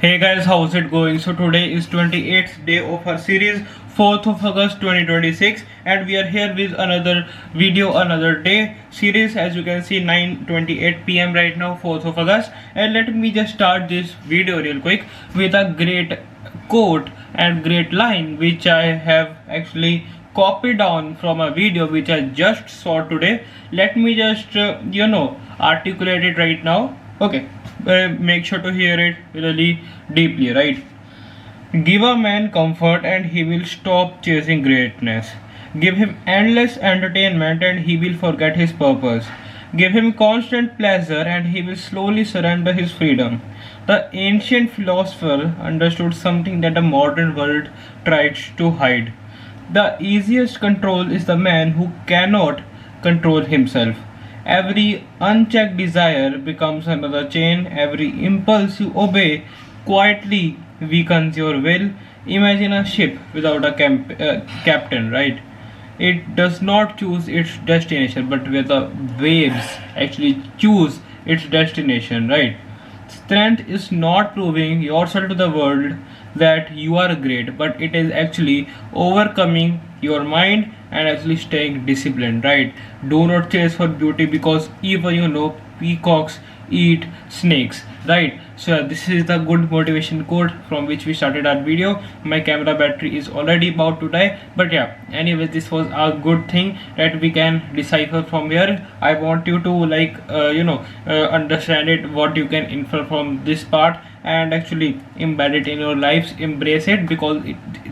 Hey guys, how's it going? So today is 28th day of our series, 4th of August 2026, and we are here with another video, another day series. As you can see, 9:28 p.m. right now, 4th of August. And let me just start this video real quick with a great quote and great line which I have actually copied down from a video which I just saw today. Let me just articulate it right now. Okay, make sure to hear it really deeply, right? Give a man comfort and he will stop chasing greatness. Give him endless entertainment and he will forget his purpose. Give him constant pleasure and he will slowly surrender his freedom. The ancient philosopher understood something that the modern world tries to hide. The easiest control is the man who cannot control himself. Every unchecked desire becomes another chain. Every impulse you obey quietly weakens your will. Imagine a ship without a captain, right? It does not choose its destination, but where the waves actually choose its destination, right? Strength is not proving yourself to the world that you are great, but it is actually overcoming your mind and actually staying disciplined, right? Do not chase for beauty because even peacocks eat snakes, right? So this is the good motivation quote from which we started our video. My camera battery is already about to die, but yeah, anyway, this was a good thing that we can decipher from here. I want you to understand it, what you can infer from this part, and actually embed it in your lives, embrace it, because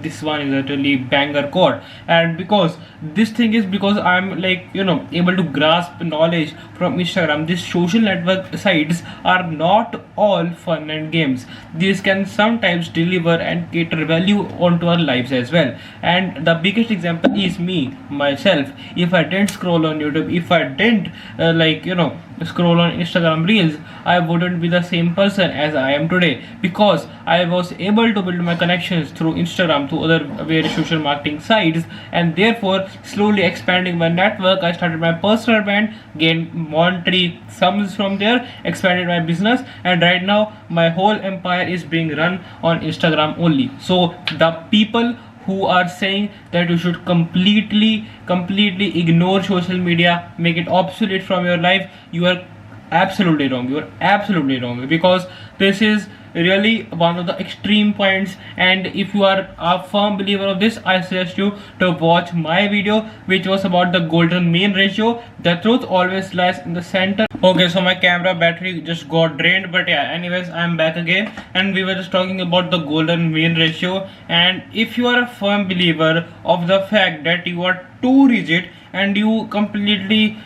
this one is a really banger quote. And because this thing is because I'm able to grasp knowledge from Instagram. These social network sites are not all fun and games. These can sometimes deliver and cater value onto our lives as well. And the biggest example is me myself. If I didn't scroll on YouTube, if I didn't scroll on Instagram reels, I wouldn't be the same person as I am today, because I was able to build my connections through Instagram, through other various social marketing sites, and therefore slowly expanding my network. I started my personal brand, gained monetary sums from there, expanded my business, and right now my whole empire is being run on Instagram only. So the people who are saying that you should completely ignore social media, make it obsolete from your life, you are absolutely wrong. You are absolutely wrong, because this is really one of the extreme points. And if you are a firm believer of this, I suggest you to watch my video which was about the golden mean ratio. The truth always lies in the center. Okay, so my camera battery just got drained, but yeah, anyways, I'm back again, and we were just talking about the golden mean ratio. And if you are a firm believer of the fact that you are too rigid and you completely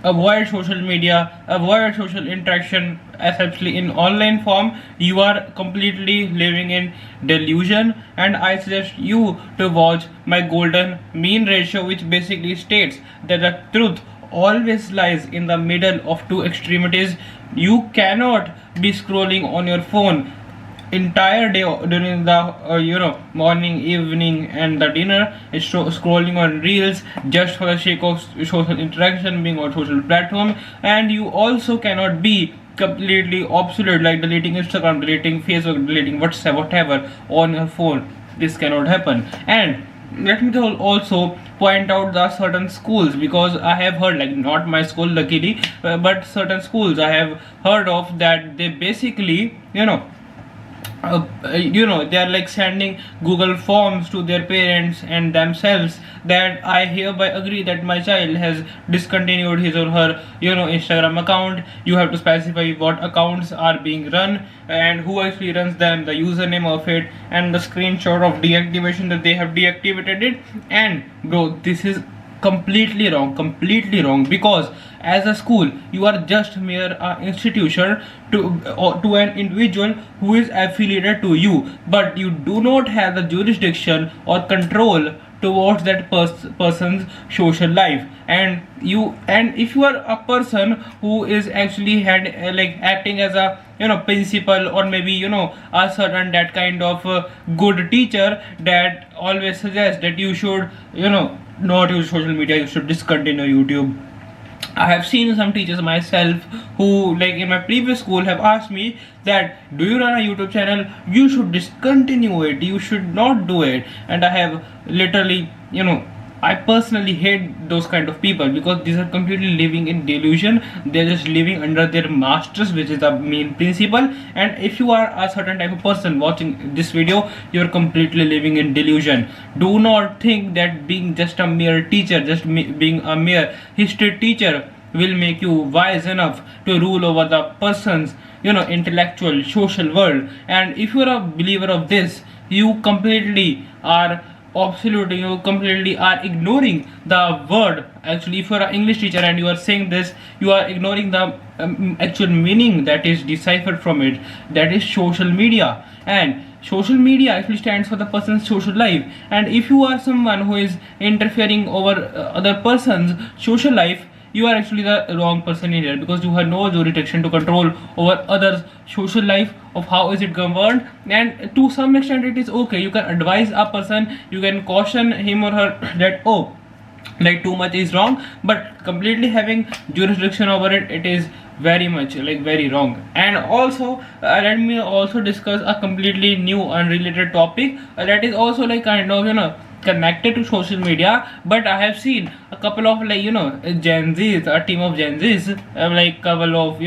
avoid social media, avoid social interaction, especially in online form, you are completely living in delusion. And I suggest you to watch my golden mean ratio, which basically states that the truth always lies in the middle of two extremities. You cannot be scrolling on your phone entire day during the morning, evening, and the dinner. It's scrolling on reels just for the sake of social interaction, being on social platform. And you also cannot be completely obsolete, like deleting Instagram, deleting Facebook, deleting WhatsApp, whatever on your phone. This cannot happen. And let me also point out the certain schools, because I have heard, like not my school luckily, but certain schools I have heard of, that they basically they are like sending Google forms to their parents and themselves, that I hereby agree that my child has discontinued his or her Instagram account. You have to specify what accounts are being run and who actually runs them, the username of it, and the screenshot of deactivation that they have deactivated it. And bro, this is completely wrong, because as a school you are just mere institution to an individual who is affiliated to you, but you do not have the jurisdiction or control towards that person's social life. And if you are a person who is actually acting as a principal, or maybe a certain that kind of good teacher that always suggests that you should not use social media, you should discontinue YouTube, I have seen some teachers myself who, like in my previous school, have asked me that, do you run a YouTube channel? You should discontinue it. You should not do it. And I have literally, I personally hate those kind of people, because these are completely living in delusion. They're just living under their masters, which is the main principle. And if you are a certain type of person watching this video, you're completely living in delusion. Do not think that being just a mere teacher, being a mere history teacher will make you wise enough to rule over the person's intellectual social world. And if you're a believer of this, you completely are absolutely, you completely are ignoring the word. Actually, if you are an English teacher and you are saying this, you are ignoring the actual meaning that is deciphered from it, that is social media. And social media actually stands for the person's social life. And if you are someone who is interfering over other person's social life, you are actually the wrong person in here, because you have no jurisdiction to control over others' social life, of how is it governed. And to some extent it is okay, you can advise a person, you can caution him or her that, oh, like too much is wrong, but completely having jurisdiction over it, it is very much like very wrong. And also let me also discuss a completely new unrelated topic that is also like kind of connected to social media. But I have seen a couple of like Gen Z's, a team of Gen Z's, like couple of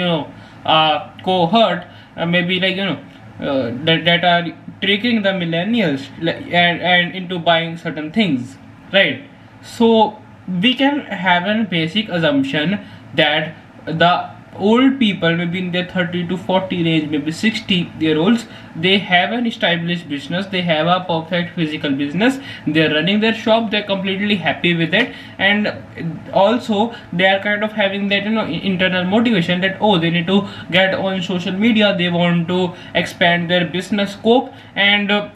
cohort, maybe like that are tricking the millennials and into buying certain things, right? So we can have a basic assumption that the old people, maybe in their 30 to 40 range, maybe 60-year-olds, they have an established business, they have a perfect physical business, they're running their shop, they're completely happy with it. And also they are kind of having that internal motivation that, oh, they need to get on social media, they want to expand their business scope, and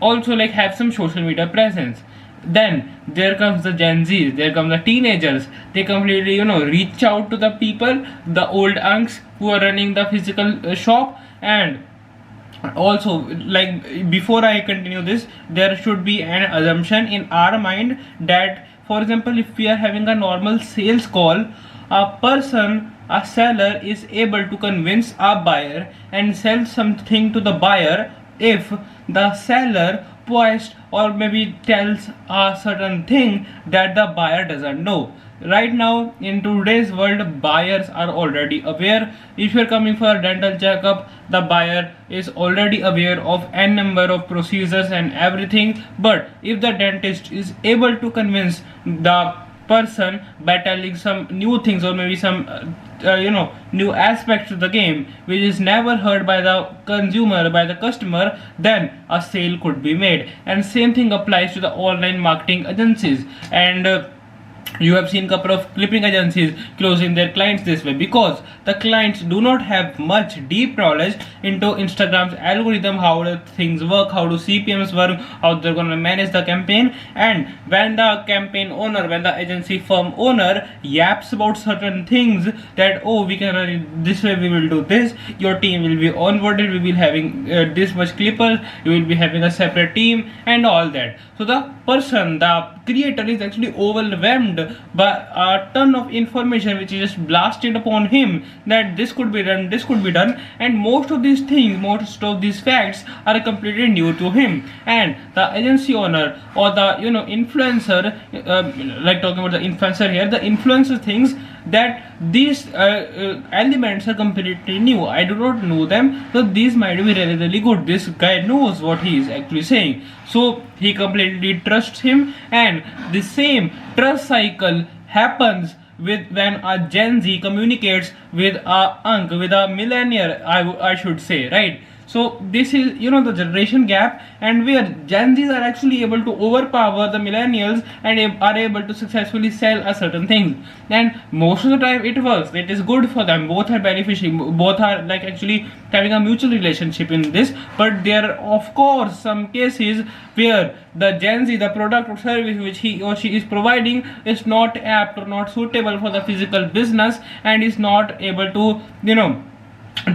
also like have some social media presence. Then there comes the Gen Zs, there come the teenagers. They completely reach out to the people, the old unks who are running the physical shop. And also, like, before I continue this, there should be an assumption in our mind that, for example, if we are having a normal sales call, a seller is able to convince a buyer and sell something to the buyer if the seller posts or maybe tells a certain thing that the buyer doesn't know. Right now in today's world, buyers are already aware. If you're coming for a dental checkup, the buyer is already aware of n number of procedures and everything. But if the dentist is able to convince the person by telling some new things, or maybe some new aspects to the game which is never heard by the consumer, by the customer, then a sale could be made. And same thing applies to the online marketing agencies. And you have seen couple of clipping agencies closing their clients this way, because the clients do not have much deep knowledge into Instagram's algorithm, how the things work, how do CPMs work, how they're gonna manage the campaign. And when the campaign owner, when the agency firm owner yaps about certain things that, oh, we can run it this way, we will do this, your team will be onboarded, we will having this much clippers, you will be having a separate team and all that. So the person, the creator, is actually overwhelmed by a ton of information which is just blasted upon him, that this could be done, this could be done, and most of these things, most of these facts are completely new to him. And the agency owner or the influencer, like talking about the influencer here, the influencer thinks that these elements are completely new, I do not know them, so these might be really good, this guy knows what he is actually saying, so he completely trusts him. And the same trust cycle happens with when a Gen Z communicates with a millennial, I should say, right? So this is the generation gap, and where Gen Zs are actually able to overpower the millennials and are able to successfully sell a certain thing. And most of the time it works, it is good for them, both are beneficial, both are like actually having a mutual relationship in this. But there are of course some cases where the Gen Z, the product or service which he or she is providing, is not apt or not suitable for the physical business, and is not able to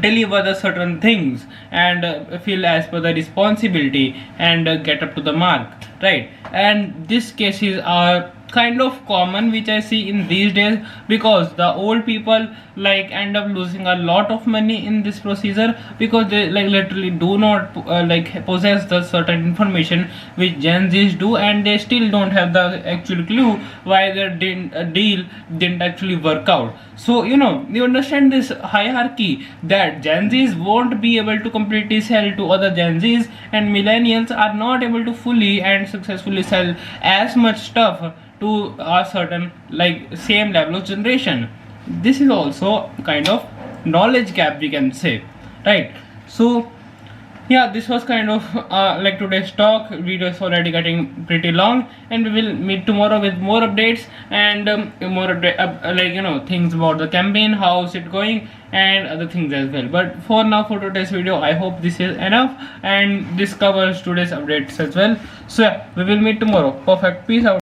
deliver the certain things and feel as per the responsibility and get up to the mark, right? And these cases are kind of common which I see in these days, because the old people like end up losing a lot of money in this procedure, because they like literally do not like possess the certain information which Gen Z's do, and they still don't have the actual clue why their deal didn't actually work out. So you understand this hierarchy, that Gen Z's won't be able to completely sell to other Gen Z's, and millennials are not able to fully and successfully sell as much stuff to a certain like same level of generation. This is also kind of knowledge gap, we can say, right? So yeah, this was kind of like today's talk. Video is already getting pretty long, and we will meet tomorrow with more updates and more like things about the campaign, how's it going, and other things as well. But for now, for today's video, I hope this is enough, and this covers today's updates as well. So yeah, we will meet tomorrow. Perfect. Peace out.